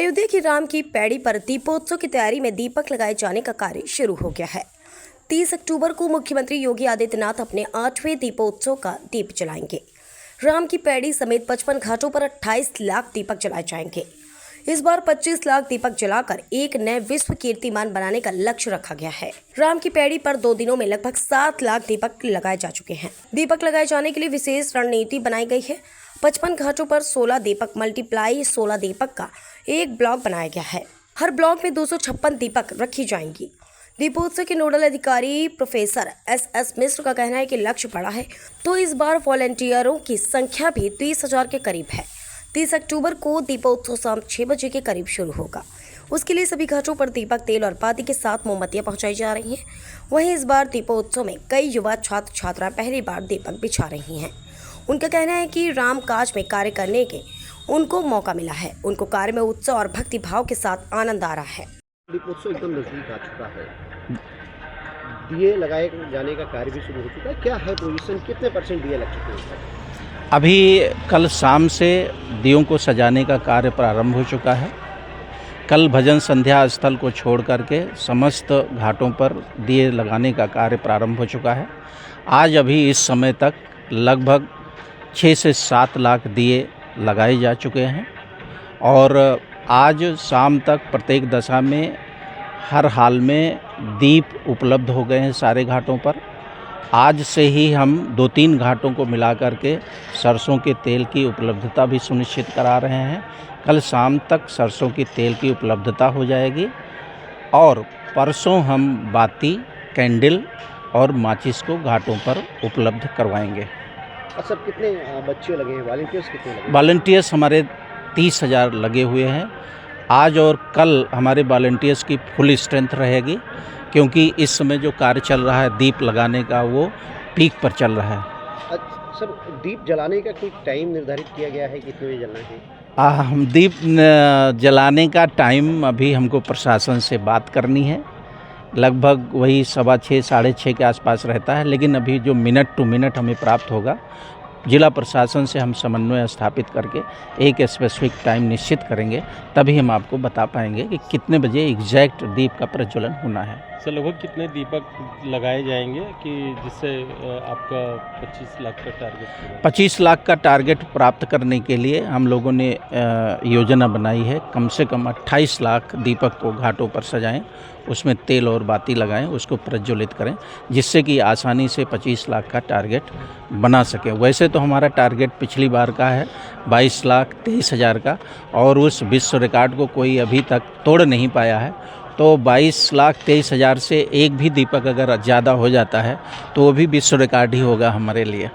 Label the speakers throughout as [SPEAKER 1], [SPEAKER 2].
[SPEAKER 1] अयोध्या की राम की पैड़ी पर दीपोत्सव की तैयारी में दीपक लगाए जाने का कार्य शुरू हो गया है। 30 अक्टूबर को मुख्यमंत्री योगी आदित्यनाथ अपने 8वें दीपोत्सव का दीप जलाएंगे। राम की पैड़ी समेत 55 घाटों पर 28 लाख दीपक जलाए जाएंगे। इस बार 25 लाख दीपक जलाकर एक नए विश्व कीर्तिमान बनाने का लक्ष्य रखा गया है। राम की पैड़ी पर 2 दिनों में लगभग 7 लाख दीपक लगाए जा चुके हैं। दीपक लगाए जाने के लिए विशेष रणनीति बनाई गई है। 55 घाटों पर 16 दीपक मल्टीप्लाई 16 दीपक का एक ब्लॉक बनाया गया है। हर ब्लॉक में 256 दीपक रखी जाएंगी। दीपोत्सव के नोडल अधिकारी प्रोफेसर एस मिश्र का कहना है कि लक्ष्य बड़ा है, तो इस बार वॉलंटियरों की संख्या भी 30,000 के करीब है। 30 अक्टूबर को दीपोत्सव शाम 6 बजे के करीब शुरू होगा। उसके लिए सभी घाटों पर दीपक, तेल और बाती के साथ मोमबत्तियां पहुंचाई जा रही हैं। वहीं इस बार दीपोत्सव में कई युवा छात्र छात्राएं पहली बार दीपक बिछा रही हैं। उनका कहना है कि राम काज में कार्य करने के उनको मौका मिला है। उनको कार्य में उत्साह और भक्ति भाव के साथ आनंद आ रहा है।
[SPEAKER 2] दीपोत्सव एकदम नजदीक आ चुका है, दिए लगाए जाने का कार्य भी शुरू हो चुका है। क्या है पोजीशन, कितने % दिए लग चुके हैं?
[SPEAKER 3] अभी कल शाम से दियों को सजाने का कार्य प्रारंभ हो चुका है। कल भजन संध्या स्थल को छोड़ करके समस्त घाटों पर दिए लगाने का कार्य प्रारंभ हो चुका है। आज अभी इस समय तक लगभग 6 से 7 लाख दिए लगाए जा चुके हैं और आज शाम तक प्रत्येक दशा में हर हाल में दीप उपलब्ध हो गए हैं सारे घाटों पर। आज से ही हम 2-3 घाटों को मिला करके सरसों के तेल की उपलब्धता भी सुनिश्चित करा रहे हैं। कल शाम तक सरसों की तेल की उपलब्धता हो जाएगी और परसों हम बाती, कैंडल और माचिस को घाटों पर उपलब्ध करवाएंगे।
[SPEAKER 2] अच्छा, कितने बच्चे लगे हैं? वॉलंटियर्स कितने लगे हैं?
[SPEAKER 3] वॉलंटियर्स हमारे 30,000 लगे हुए हैं। आज और कल हमारे वॉलंटियर्स की फुल स्ट्रेंथ रहेगी, क्योंकि इस समय जो कार्य चल रहा है दीप लगाने का वो पीक पर चल रहा है।
[SPEAKER 2] सर, दीप जलाने का कोई टाइम निर्धारित किया गया है, कितने बजे जलना है?
[SPEAKER 3] हम दीप जलाने का टाइम अभी हमको प्रशासन से बात करनी है। लगभग वही 6:15 साढ़े 6 के आसपास रहता है, लेकिन अभी जो मिनट टू मिनट हमें प्राप्त होगा, जिला प्रशासन से हम समन्वय स्थापित करके एक स्पेसिफिक टाइम निश्चित करेंगे, तभी हम आपको बता पाएंगे कि कितने बजे एग्जैक्ट दीप का प्रज्वलन होना है।
[SPEAKER 4] सर, लगभग कितने दीपक लगाए जाएंगे कि जिससे आपका 25 लाख का टारगेट पूरा?
[SPEAKER 3] 25 लाख का टारगेट प्राप्त करने के लिए हम लोगों ने योजना बनाई है। कम से कम 28 लाख दीपक को घाटों पर सजाएं, उसमें तेल और बाती लगाएं, उसको प्रज्वलित करें, जिससे कि आसानी से 25 लाख का टारगेट बना सके। वैसे तो हमारा टारगेट पिछली बार का है 22,23,000 का, और उस विश्व रिकॉर्ड को कोई अभी तक तोड़ नहीं पाया है। तो 22,23,000 से एक भी दीपक अगर ज़्यादा हो जाता है तो वो भी विश्व रिकॉर्ड ही होगा हमारे लिए।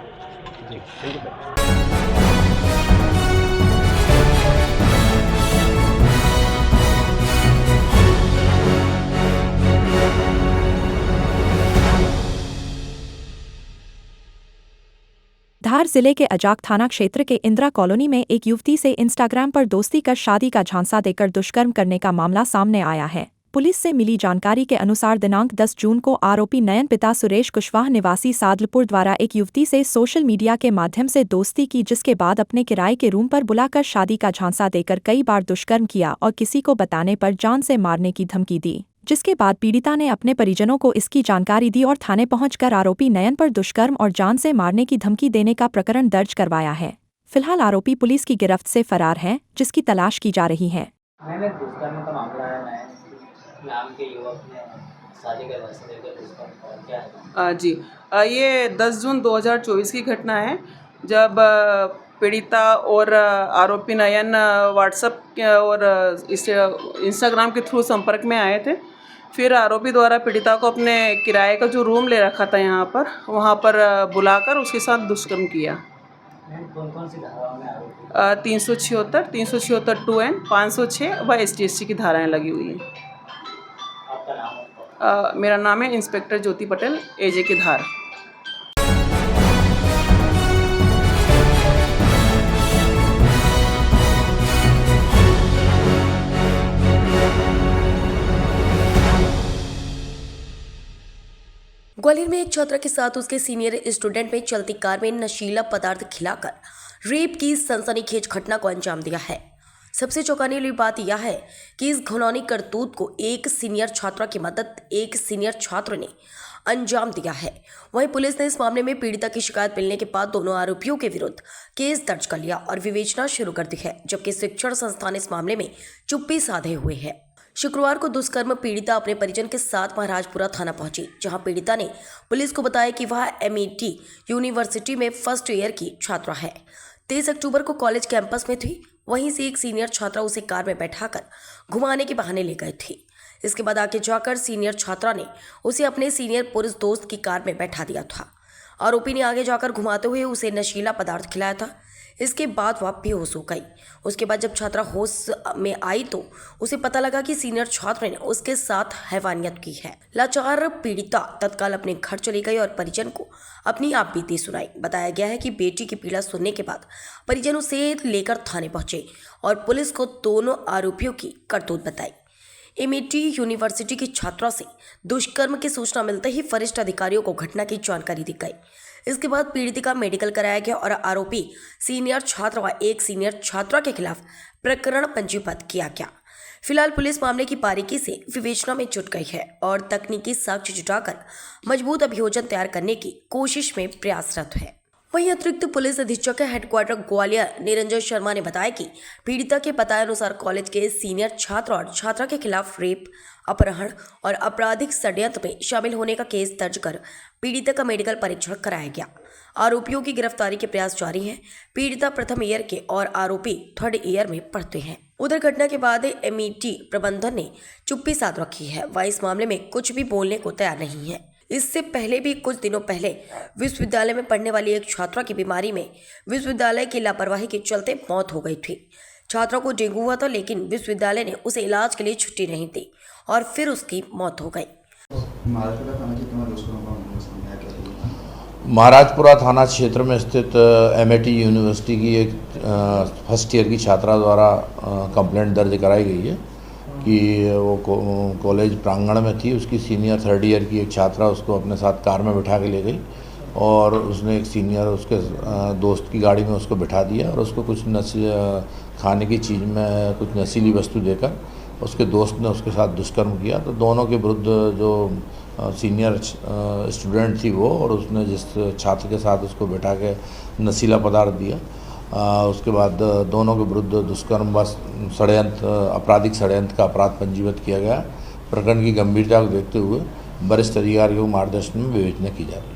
[SPEAKER 5] धार जिले के अजाक थाना क्षेत्र के इंदिरा कॉलोनी में एक युवती से इंस्टाग्राम पर दोस्ती कर शादी का झांसा देकर दुष्कर्म करने का मामला सामने आया है। पुलिस से मिली जानकारी के अनुसार दिनांक 10 जून को आरोपी नयन पिता सुरेश कुशवाहा निवासी सादलपुर द्वारा एक युवती से सोशल मीडिया के माध्यम से दोस्ती की, जिसके बाद अपने किराए के रूम पर बुलाकर शादी का झांसा देकर कई बार दुष्कर्म किया और किसी को बताने पर जान से मारने की धमकी दी, जिसके बाद पीड़िता ने अपने परिजनों को इसकी जानकारी दी और थाने पहुंचकर आरोपी नयन पर दुष्कर्म और जान से मारने की धमकी देने का प्रकरण दर्ज करवाया है। फिलहाल आरोपी पुलिस की गिरफ्त से फरार है, जिसकी तलाश की जा रही है।
[SPEAKER 6] दुष्कर्म का मामला है, नयन नाम के युवक ने शादी का झांसा देकर दुष्कर्म किया है।
[SPEAKER 7] जी, ये 10 जून 2024 की घटना है, जब पीड़िता और आरोपी नयन व्हाट्सएप और इंस्टाग्राम के थ्रू संपर्क में आए थे। फिर आरोपी द्वारा पीड़िता को अपने किराए का जो रूम ले रखा था यहाँ पर, वहाँ पर बुलाकर उसके साथ दुष्कर्म किया।
[SPEAKER 6] कौन सी धाराओं में आरोपी?
[SPEAKER 7] 376, 376 2N, 506 व ST/ST की धाराएं लगी हुई हैं।
[SPEAKER 6] आपका नाम?
[SPEAKER 7] मेरा नाम है इंस्पेक्टर ज्योति पटेल, AJ की धार।
[SPEAKER 1] ग्वालियर में एक छात्रा के साथ उसके सीनियर स्टूडेंट में चलती कार में नशीला पदार्थ खिलाकर रेप की सनसनीखेज घटना को अंजाम दिया है। सबसे चौंकाने वाली बात यह है कि इस घिनौनी करतूत को एक सीनियर छात्रा की मदद एक सीनियर छात्र ने अंजाम दिया है। वहीं पुलिस ने इस मामले में पीड़िता की शिकायत मिलने के बाद दोनों आरोपियों के विरुद्ध केस दर्ज कर लिया और विवेचना शुरू कर दी है, जबकि शिक्षण संस्थान इस मामले में चुप्पी साधे हुए है। शुक्रवार को दुष्कर्म पीड़िता अपने परिजन के साथ महाराजपुरा थाना पहुंची, जहां पीड़िता ने पुलिस को बताया कि वह MIT यूनिवर्सिटी में फर्स्ट ईयर की छात्रा है। 23 अक्टूबर को कॉलेज कैंपस में थी। वहीं से एक सीनियर छात्रा उसे कार में बैठाकर घुमाने के बहाने ले गए थे। इसके बाद आगे जाकर सीनियर छात्रा ने उसे अपने सीनियर पुरुष दोस्त की कार में बैठा दिया था। आरोपी ने आगे जाकर घुमाते हुए उसे नशीला पदार्थ खिलाया था। इसके बाद वह बेहोश हो गई। उसके बाद जब छात्रा होश में आई तो उसे पता लगा कि सीनियर छात्र ने उसके साथ हैवानियत की है। लाचार पीड़िता तत्काल अपने घर चली गई और परिजन को अपनी आप बीती सुनाई। बताया गया है कि बेटी की पीड़ा सुनने के बाद परिजन उसे लेकर थाने पहुंचे और पुलिस को दोनों आरोपियों की करतूत बताई। MIT यूनिवर्सिटी की छात्रा से दुष्कर्म की सूचना मिलते ही वरिष्ठ अधिकारियों को घटना की जानकारी दी गई। इसके बाद पीड़िता का मेडिकल कराया गया और आरोपी सीनियर छात्र व एक सीनियर छात्रा के खिलाफ प्रकरण पंजीबद्ध किया गया। फिलहाल पुलिस मामले की बारीकी से विवेचना में जुट गई है और तकनीकी साक्ष्य जुटाकर मजबूत अभियोजन तैयार करने की कोशिश में प्रयासरत है। वहीं अतिरिक्त पुलिस अधीक्षक हेडक्वार्टर ग्वालियर निरंजन शर्मा ने बताया कि पीड़िता के बतानुसार कॉलेज के सीनियर छात्र और छात्रा के खिलाफ रेप, अपहरण और आपराधिक षड्यंत्र में शामिल होने का केस दर्ज कर पीड़िता का मेडिकल परीक्षण कराया गया। आरोपियों की गिरफ्तारी के प्रयास जारी हैं। पीड़िता प्रथम ईयर के और आरोपी थर्ड ईयर में पढ़ते हैं। उधर घटना के बाद MIT प्रबंधन ने चुप्पी साध रखी है। वह इस मामले में कुछ भी बोलने को तैयार नहीं है। इससे पहले भी कुछ दिनों पहले विश्वविद्यालय में पढ़ने वाली एक छात्रा की बीमारी में विश्वविद्यालय की लापरवाही के चलते मौत हो गई थी। छात्रा को डेंगू हुआ था, लेकिन विश्वविद्यालय ने उसे इलाज के लिए छुट्टी नहीं दी और फिर उसकी मौत हो गई।
[SPEAKER 8] महाराजपुरा थाना क्षेत्र में स्थित MIT यूनिवर्सिटी की एक फर्स्ट ईयर की छात्रा द्वारा कंप्लेंट दर्ज कराई गई है कि वो कॉलेज प्रांगण में थी। उसकी सीनियर थर्ड ईयर की एक छात्रा उसको अपने साथ कार में बिठा के ले गई और उसने एक सीनियर उसके दोस्त की गाड़ी में उसको बिठा दिया और उसको कुछ खाने की चीज़ में कुछ नशीली वस्तु देकर उसके दोस्त ने उसके साथ दुष्कर्म किया। तो दोनों के विरुद्ध जो सीनियर स्टूडेंट थी वो और उसने जिस छात्र के साथ उसको बिठा के नशीला पदार्थ दिया, उसके बाद दोनों के विरुद्ध दुष्कर्म व षड्यंत्र आपराधिक षड्यंत्र का अपराध पंजीबद्ध किया गया। प्रकरण की गंभीरता को देखते हुए वरिष्ठ अधिकारियों के मार्गदर्शन में विवेचना की जा रही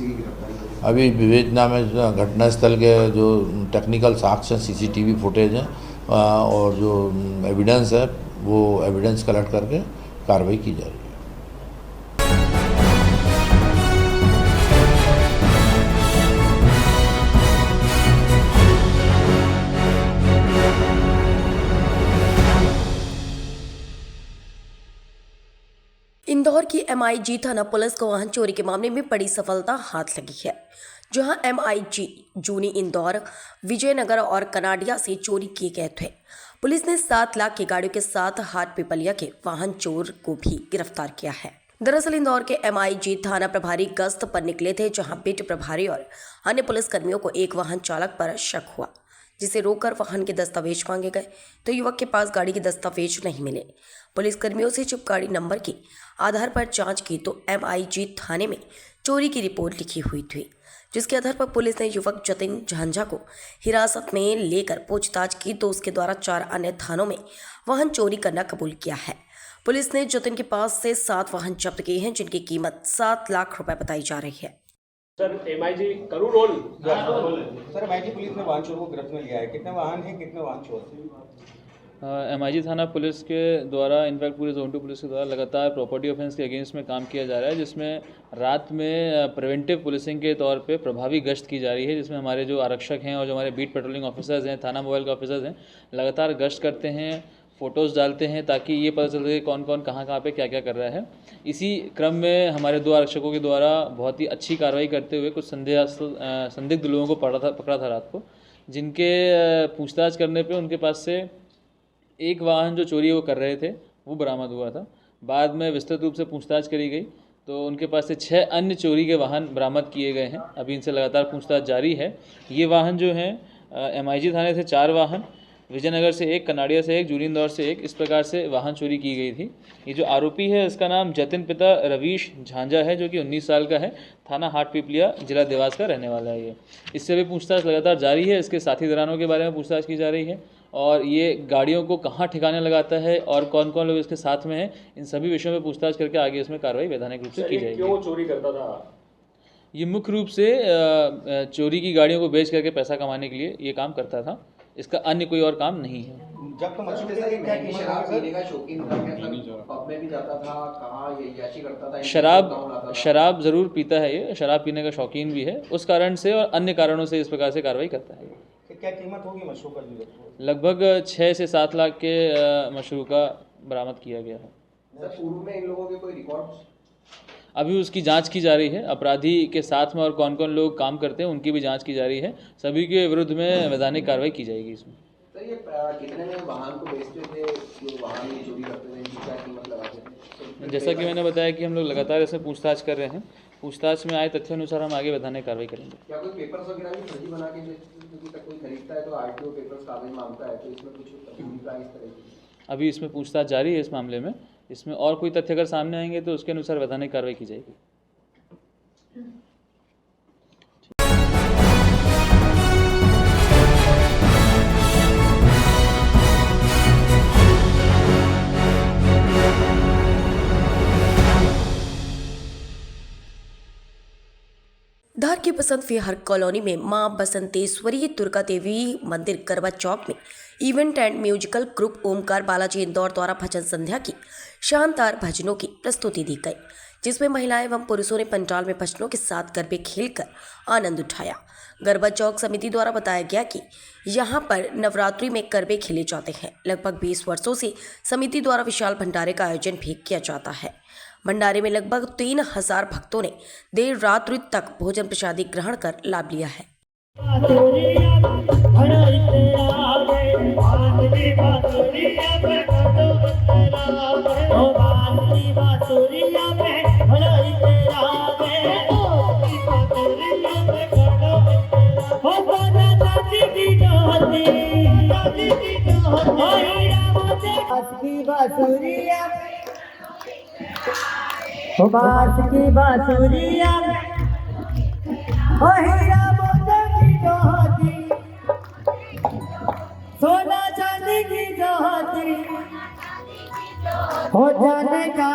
[SPEAKER 8] है। अभी विवेचना में घटनास्थल के जो टेक्निकल साक्ष्य CCTV फुटेज हैं और जो एविडेंस है वो एविडेंस कलेक्ट करके कार्रवाई की जा रही है।
[SPEAKER 1] इंदौर की MIG थाना पुलिस को वाहन चोरी के मामले में बड़ी सफलता हाथ लगी है, जहां MIG जूनी इंदौर, विजयनगर और कनाडिया से चोरी किए गए थे। पुलिस ने 7 लाख की गाड़ियों के साथ हाट पिपलिया के वाहन चोर को भी गिरफ्तार किया है। दरअसल इंदौर के MIG थाना प्रभारी गश्त पर निकले थे, जहां बिट प्रभारी और अन्य पुलिसकर्मियों को एक वाहन चालक पर शक हुआ, जिसे रोककर वाहन के दस्तावेज मांगे गए तो युवक के पास गाड़ी के दस्तावेज नहीं मिले। पुलिसकर्मियों से चुप गाड़ी नंबर के आधार पर जांच की तो MIG थाने में चोरी की रिपोर्ट लिखी हुई थी, जिसके आधार पर पुलिस ने युवक जतिन झांझा को हिरासत में लेकर पूछताछ की तो उसके द्वारा 4 अन्य थानों में वाहन चोरी करना कबूल किया है। पुलिस ने जतिन के पास से 7 वाहन जब्त किए हैं, जिनकी कीमत 7 लाख रुपए बताई जा रही है।
[SPEAKER 9] सर MIG करूँ रोल?
[SPEAKER 10] सर MIG पुलिस ने वाहन चोर को गिरफ्त में लिया है। कितने वाहन हैं, कितने वाहन चोर हैं?
[SPEAKER 11] MIG थाना पुलिस के द्वारा इनफैक्ट पूरे जोन 2 पुलिस के द्वारा लगातार प्रॉपर्टी ऑफेंस के अगेंस्ट में काम किया जा रहा है, जिसमें रात में प्रिवेंटिव पुलिसिंग के तौर पे प्रभावी गश्त की जा रही है, जिसमें हमारे जो आरक्षक हैं और जो हमारे बीट पेट्रोलिंग ऑफिसर्स हैं, थाना मोबाइल के ऑफिसर्स हैं, लगातार गश्त करते हैं, फ़ोटोज़ डालते हैं ताकि ये पता चल सके कौन कौन कहाँ पे क्या क्या कर रहा है। इसी क्रम में हमारे 2 आरक्षकों के द्वारा बहुत ही अच्छी कार्रवाई करते हुए कुछ संदिग्ध लोगों को पकड़ा था रात को, जिनके पूछताछ करने पे उनके पास से एक वाहन जो चोरी वो कर रहे थे वो बरामद हुआ था। बाद में विस्तृत रूप से पूछताछ करी गई तो उनके पास से 6 अन्य चोरी के वाहन बरामद किए गए हैं। अभी इनसे लगातार पूछताछ जारी है। ये वाहन जो हैं MIG थाने से 4 वाहन, विजयनगर से एक, कनाड़िया से एक, जूली इंदौर से एक, इस प्रकार से वाहन चोरी की गई थी। ये जो आरोपी है इसका नाम जतिन पिता रवीश झांझा है, जो कि 19 साल का है, थाना हाटपिपलिया, जिला देवास का रहने वाला है। ये इससे भी पूछताछ लगातार जारी है। इसके साथी दरानों के बारे में पूछताछ की जा रही है और ये गाड़ियों को कहाँ ठिकाने लगाता है और कौन कौन लोग इसके साथ में हैं, इन सभी विषयों में पूछताछ करके आगे इसमें कार्रवाई वैधानिक रूप से की जाएगी।
[SPEAKER 9] क्यों चोरी करता था?
[SPEAKER 11] ये मुख्य रूप से चोरी की गाड़ियों को बेच करके पैसा कमाने के लिए ये काम करता था। इसका अन्य कोई और काम नहीं है।
[SPEAKER 10] जब तो मछली जैसा एक महंगी शराब पीने का शौकीन था, पब में भी जाता था, कहाँ ये याची करता था?
[SPEAKER 11] शराब ज़रूर पीता है, ये शराब पीने का शौकीन भी है, उस कारण से और अन्य कारणों से इस प्रकार से कार्रवाई करता है।
[SPEAKER 10] क्या कीमत होगी मशरू का?
[SPEAKER 11] लगभग 6 से 7 लाख के मशरू का बरामद किया गया है।
[SPEAKER 10] पूर्व में इन लोगों के कोई रिकॉर्ड?
[SPEAKER 11] अभी उसकी जांच की जा रही है। अपराधी के साथ में और कौन कौन लोग काम करते हैं उनकी भी जांच की जा रही है। सभी के विरुद्ध में वैधानिक कार्रवाई की जाएगी। इसमें
[SPEAKER 10] सर ये कितने में वाहन को बेचते थे, जो वाहन ये चोरी करते थे, इनकी क्या कीमत लगाते थे?
[SPEAKER 11] जैसा कि मैंने बताया कि हम लोग लगातार इसमें पूछताछ कर रहे हैं। पूछताछ में आए तथ्य अनुसार हम आगे वैधानिक कार्रवाई करेंगे।
[SPEAKER 10] क्या कोई पेपर्स वगैरह भी फर्जी बना के कोई खरीदता है तो आरटीओ पेपर्स कागज मांगता है, तो इसमें कुछ भूमिका इस तरह की?
[SPEAKER 11] अभी इसमें पूछताछ जारी है इस मामले में। इसमें और कोई तथ्य अगर सामने आएंगे तो उसके अनुसार वैधानिक कार्रवाई की जाएगी।
[SPEAKER 1] धार की बसंत विहार कॉलोनी में मां बसंतेश्वरी दुर्गा देवी मंदिर करवा चौक में event and musical group Omkar Balaji Indore द्वारा भजन संध्या की शानदार भजनों की प्रस्तुति दी गई, जिसमें महिलाएं एवं पुरुषों ने पंडाल में भजनों के साथ गरबे खेलकर आनंद उठाया। गरबा चौक समिति द्वारा बताया गया कि यहां पर नवरात्रि में गरबे खेले जाते हैं। लगभग 20 वर्षों से समिति द्वारा विशाल भंडारे का आयोजन भी किया जाता है। भंडारे में लगभग 3000 भक्तों ने देर रात्रि तक भोजन प्रसादी ग्रहण कर लाभ लिया है।
[SPEAKER 12] बास की बांसुरिया हीरा मोती की जोहती, सोना चांदी की जोहती, हो जाने का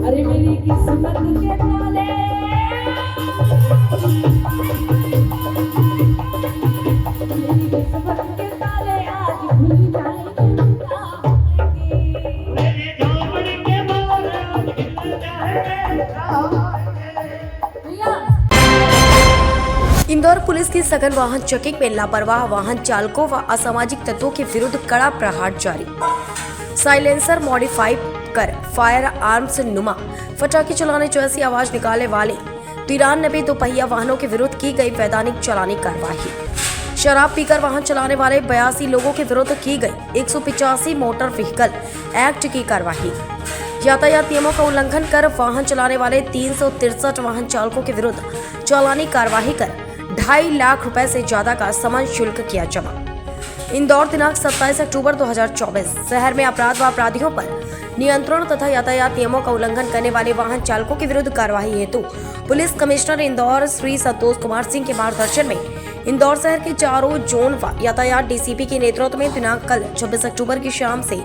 [SPEAKER 12] अरे मेरी किस्मत के ताले, मेरी किस्मत के ताले आज खुल जाएंगे, मेरे झोंपड़ी के मोर आज खुल जाएंगे।
[SPEAKER 1] इंदौर पुलिस की सघन वाहन चेकिंग में लापरवाह वाहन चालकों व असामाजिक तत्वों के विरुद्ध कड़ा प्रहार जारी। साइलेंसर मॉडिफाई कर फायर आर्म्स नुमा पटाखे चलाने जैसी आवाज निकालने वाले 93 दोपहिया वाहनों के विरुद्ध की गई वैधानिक चालानी कार्रवाई। शराब पीकर वाहन चलाने वाले 82 लोगों के विरुद्ध की गई 185 मोटर व्हीकल एक्ट की कार्रवाई। यातायात नियमों का उल्लंघन कर वाहन चलाने वाले 363 वाहन चालकों के विरुद्ध चालानी कार्रवाई कर 2.5 लाख रुपए से ज्यादा का समन शुल्क किया जमा। इंदौर दिनांक 27 अक्टूबर 2024 शहर में अपराध व अपराधियों पर नियंत्रण तथा यातायात नियमों का उल्लंघन करने वाले वाहन चालकों के विरुद्ध कार्यवाही हेतु पुलिस कमिश्नर इंदौर श्री संतोष कुमार सिंह के मार्गदर्शन में इंदौर शहर के चारों जोन व यातायात डीसीपी के नेतृत्व में दिनांक कल 26 अक्टूबर की शाम से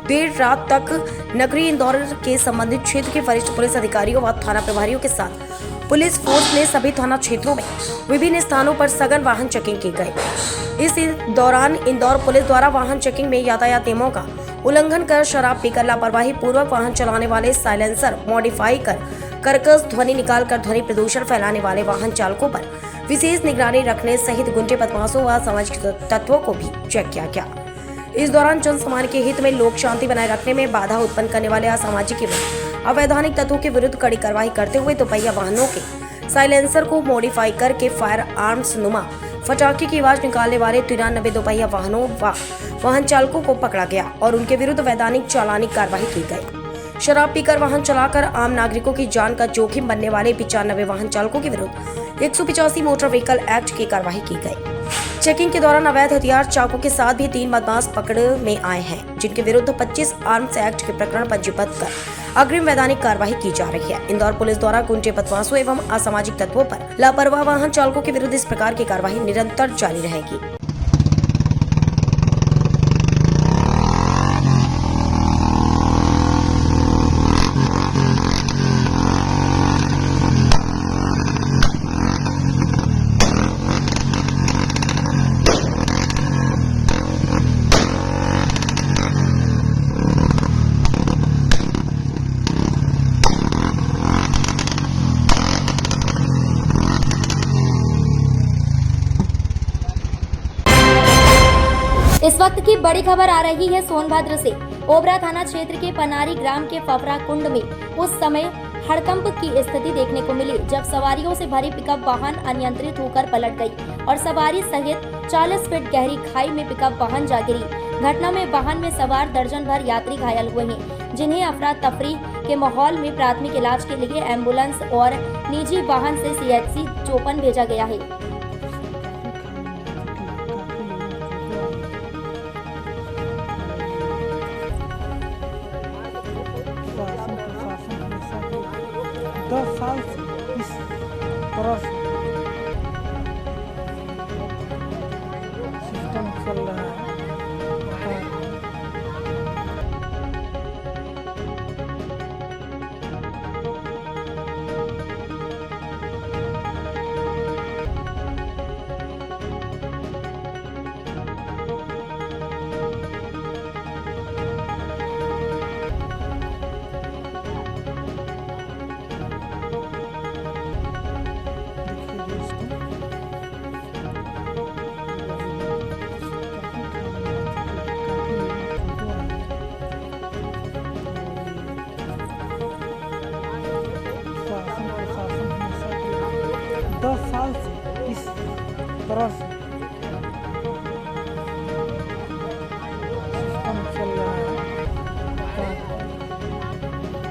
[SPEAKER 1] देर रात तक नगरीय इंदौर के संबंधित क्षेत्र के वरिष्ठ पुलिस अधिकारियों व थाना प्रभारियों के साथ पुलिस फोर्स ने सभी थाना क्षेत्रों में विभिन्न स्थानों पर सघन वाहन चेकिंग की गई। इस दौरान इंदौर पुलिस द्वारा वाहन चेकिंग में यातायात नियमों का उल्लंघन कर शराब पीकर लापरवाही पूर्वक वाहन चलाने वाले, साइलेंसर मॉडिफाई कर कर्कश ध्वनि निकालकर ध्वनि प्रदूषण फैलाने वाले वाहन चालकों पर विशेष निगरानी रखने सहित गुंडे बदमाशों व सामाजिक तत्वों को भी चेक किया गया। इस दौरान जन सामान्य के हित में लोक शांति बनाए रखने में बाधा उत्पन्न करने वाले असामाजिक एवं अवैधानिक तत्वों के विरुद्ध कड़ी कार्रवाई करते हुए दोपहिया वाहनों के साइलेंसर को मॉडिफाई करके फायर आर्म्स नुमा पटाखे की आवाज निकालने वाले 93 दोपहिया वाहनों व वाहन चालकों को पकड़ा गया और उनके विरुद्ध वैधानिक चालानी कार्रवाई की गई। शराब पीकर वाहन चलाकर आम नागरिकों की जान का जोखिम बनने वाले 95 वाहन चालकों के विरुद्ध 185 मोटर व्हीकल एक्ट की कार्रवाई की गई। चेकिंग के दौरान अवैध हथियार चाकू के साथ भी 3 बदमाश पकड़ में आए हैं, जिनके विरुद्ध 25 आर्म्स एक्ट के प्रकरण पंजीबद्ध कर अग्रिम वैधानिक कार्रवाई की जा रही है। इंदौर पुलिस द्वारा गुंडे बदमाशों एवं असामाजिक तत्वों पर लापरवाह वाहन चालकों के विरुद्ध इस प्रकार की कार्रवाई निरंतर जारी रहेगी।
[SPEAKER 13] इस वक्त की बड़ी खबर आ रही है सोनभद्र से। ओबरा थाना क्षेत्र के पनारी ग्राम के फफरा कुंड में उस समय हड़कंप की स्थिति देखने को मिली जब सवारियों से भरी पिकअप वाहन अनियंत्रित होकर पलट गई और सवारी सहित 40 फीट गहरी खाई में पिकअप वाहन जा गिरी। घटना में वाहन में सवार दर्जन भर यात्री घायल हुए हैं, जिन्हें अफरा तफरी के माहौल में प्राथमिक इलाज के लिए एम्बुलेंस और निजी वाहन से CHC चोपन भेजा गया है।
[SPEAKER 14] साल से इस तरह से सिस्टम चल रहा है। प्रशासन 10 साल से इस तरह से